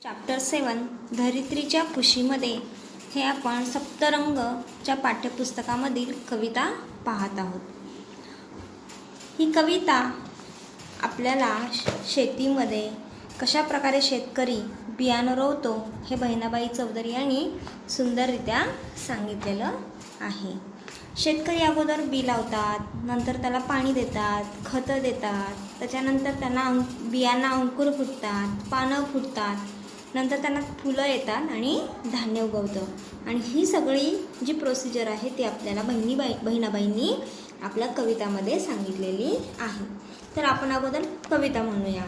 Chapter 7 धरित्रीच्या कुशीमध्ये हे आपण सप्तरंगच्या पाठ्यपुस्तकामधील कविता पाहत आहोत। ही कविता आपल्याला शेतीमध्ये कशा प्रकारे शेतकरी बियाणं रोवतो हे बहिणाबाई चौधरी यांनी सुंदररित्या सांगितलेलं आहे। शेतकरी अगोदर बी लावतात, नंतर त्याला पाणी देतात, खतं देतात, त्याच्यानंतर त्यांना बियांना अंकुर फुटतात, पानं फुटतात, नंतर त्यांना फुलं येतात आणि धान्य उगवतं। आणि ही सगळी जी प्रोसिजर आहे ती आपल्याला बहिणाबाईंनी आपल्या कवितामध्ये सांगितलेली आहे। तर आपण अगोदर कविता म्हणूया।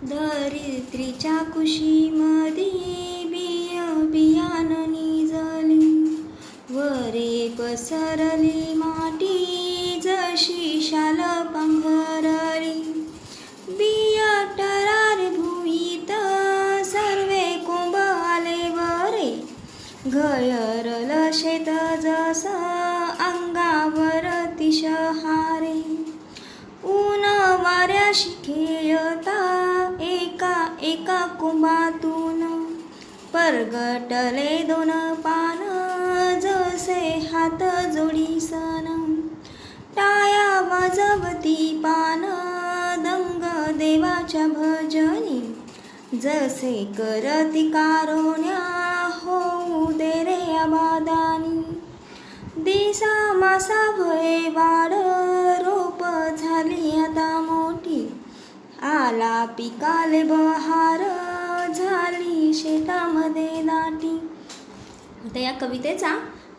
धरित्रीच्या कुशीमध्ये बियाणं निजली, वरे पसरली माती जशी शाल पांघरली, बिया टरार भुईत सर्वे कोंब आले वरे, घयरलं शेत जसं अंगावरती शहारे, ऊन वाऱ्याशी खेळता एका एका कोंबातून, परगटले दोन पान जसे हात जोडीसन, टाया वाजवती पान दंग देवाच्या भजनी, जसे करती कारुण्या होऊ दे रे आबादानी, दिसा मासा भये वाढ रोप झाली आता मोठी, आला पिकाले बहार झाली शेतामध्ये दाटी। आता या कवितेचा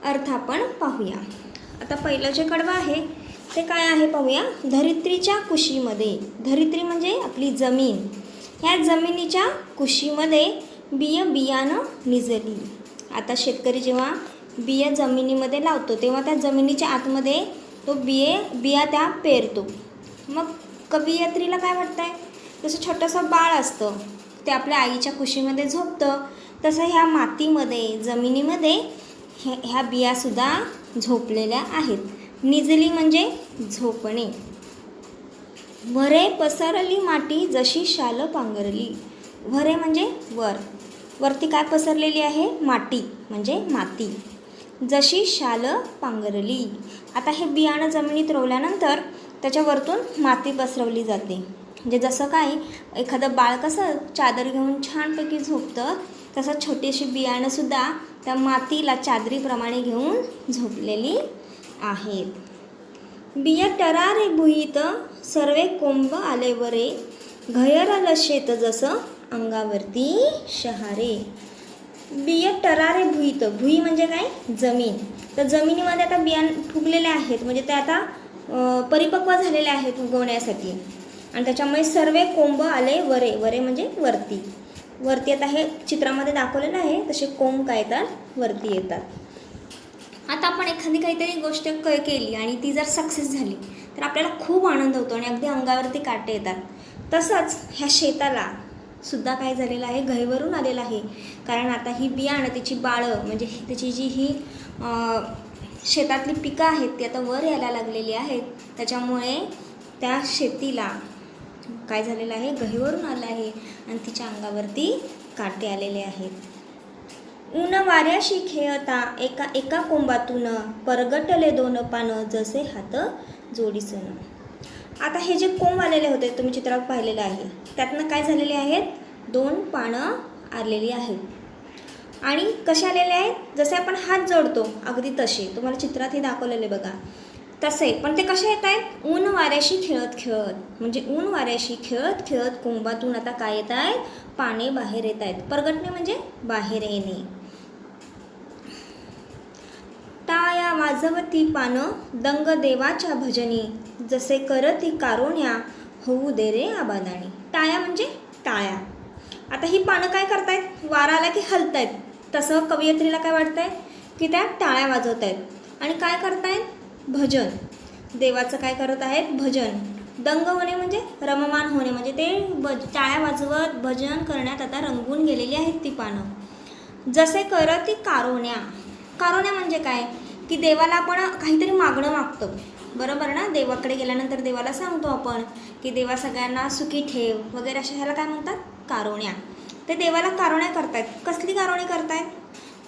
अर्थ आपण पाहूया। आता पहिलं जे कडवं आहे ते काय आहे पाहूया। धरित्रीच्या कुशीमध्ये, धरित्री म्हणजे आपली जमीन, ह्या जमिनीच्या कुशीमध्ये बियाणं निजली। आता शेतकरी जेव्हा बिया जमिनीमध्ये लावतो तेव्हा त्या जमिनीच्या आतमध्ये तो बिया त्या पेरतो। मग कवयित्रीला काय वाटतंय, जसं छोटंसं बाळ असतं ते आपल्या आईच्या कुशीमध्ये झोपतं, तसं ह्या मातीमध्ये जमिनीमध्ये ह्या बियासुद्धा झोपलेल्या आहेत। निजली म्हणजे झोपणे। वरे पसरली माती जशी शाल पांघरली, वरे म्हणजे वरती काय पसरलेली आहे, माती म्हणजे माती, जशी शाल पांघरली। आता हे बियाणं जमिनीत रोवल्यानंतर त्याच्या वरतून माती पसरवली जाते। म्हणजे जसं काय एखादं बाळ कसं चादर घेऊन छानपैकी झोपतं, तसं छोटीशी बियाणंसुद्धा त्या मातीला चादरीप्रमाणे घेऊन झोपलेली आहेत। बिया टरारे भुईत सर्वे कोंब आले वरे, घयरलं शेत जसं अंगावरती शहारे। बिया टरारे भुईत, भुई म्हणजे काय, जमीन। तर जमिनीमध्ये आता बिया फुगलेले आहेत, म्हणजे ते आता परिपक्व झालेले आहेत उगवण्यासाठी, आणि त्याच्यामुळे सर्वे कोंब आले वरे, वरे म्हणजे वरती आता हे चित्रामध्ये दाखवलेलं आहे तसे कोंब काय येतात, वरती येतात। आता आपण एखादी काहीतरी गोष्ट केली आणि ती जर सक्सेस झाली तर आपल्याला खूप आनंद होतो आणि अगदी अंगावरती काटे येतात। तसंच ह्या शेताला सुद्धा काय झालेलं आहे, घयवरून आलेलं आहे। कारण आता ही बियाणं त्याची बाळं म्हणजे त्याची जी ही शेतातली पिकं आहेत ती आता वर यायला लागलेली आहेत, त्याच्यामुळे त्या शेतीला काय झालेलं आहे, घहीवरून आलं आहे आणि तिच्या अंगावरती काटे आलेले आहेत। ऊन वाऱ्याशी खेळता एका एका कोंबातून, परगटले दोन पानं जसे हात जोडीसन। आता हे जे कोंब आलेले होते तुम्ही चित्रात पाहिलेलं आहे, त्यातनं काय झालेले आहेत, दोन पानं आलेली आहेत। आणि कसे आलेले आहेत, जसे आपण हात जोडतो अगदी तसे, तुम्हाला चित्रात हे दाखवलेले बघा तसे, पण ते कसे येत आहेत, ऊन वाऱ्याशी खेळत खेळत, म्हणजे ऊन वाऱ्याशी खेळत खेळत कोंबातून आता काय येत आहेत, पाने बाहेर येत आहेत। परगटणे म्हणजे बाहेर येणे। टाया वाजवती पानं दंग देवाच्या भजनी, जसे करती कारुण्या होऊ दे रे आबादानी। टाया म्हणजे टाळ्या। आता ही पानं काय करतायत, वारा आला की हलतायत, तसं कवयित्रीला काय वाटतंय की त्या टाळ्या वाजवत आहेत आणि काय करतायत, भजन, देवाचं काय करत आहेत, भजन। दंग होणे म्हणजे रममान होणे, म्हणजे ते टाळ्या वाजवत भजन करण्यात आता रंगून गेलेली आहेत ती पानं। जसे करती कारुण्या, कारुण्या म्हणजे काय की देवाला आपण काहीतरी मागणं मागतो, बरोबर ना। देवाकडे गेल्यानंतर देवाला सांगतो आपण की देवा सगळ्यांना सुखी ठेव वगैरे, अशा ह्याला काय म्हणतात, कारुण्या। ते देवाला कारोण्या करतायत. कसली कारोणी करतायत?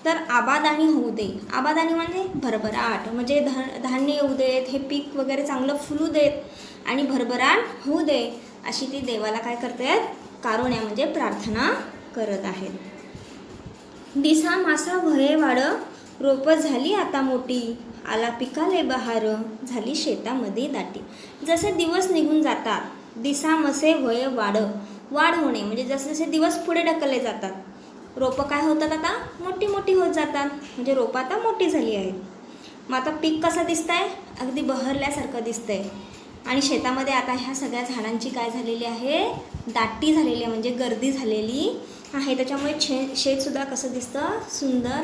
तर आबादानी होऊ दे. आबादानी म्हणजे भरभराट, म्हणजे धान्य येऊ देत, हे पीक वगैरे चांगलं फुलू देत आणि भरभराट होऊ दे, अशी ती देवाला काय करतायत? कारोण्या म्हणजे प्रार्थना करत आहेत. दिसा मासा भये वाढ, रोप झाली आता मोठी, आला पिकाले बहार, झाली शेतामध्ये दाटी. जसे दिवस निघून जातात, दिसा मसे वय वाढ होणे म्हणजे जसे जसे दिवस पुढे ढकलले जातात, रोपं काय होतात? आता मोठी मोठी होत जातात, म्हणजे रोपं आता मोठी झाली आहेत. मग आता पीक कसं दिसतंय? अगदी बहरल्यासारखं दिसतंय. आणि शेतामध्ये आता ह्या सगळ्या झाडांची काय झालेली आहे? दाटी झालेली आहे, म्हणजे गर्दी झालेली आहे. त्याच्यामुळे शेतसुद्धा कसं दिसतं? सुंदर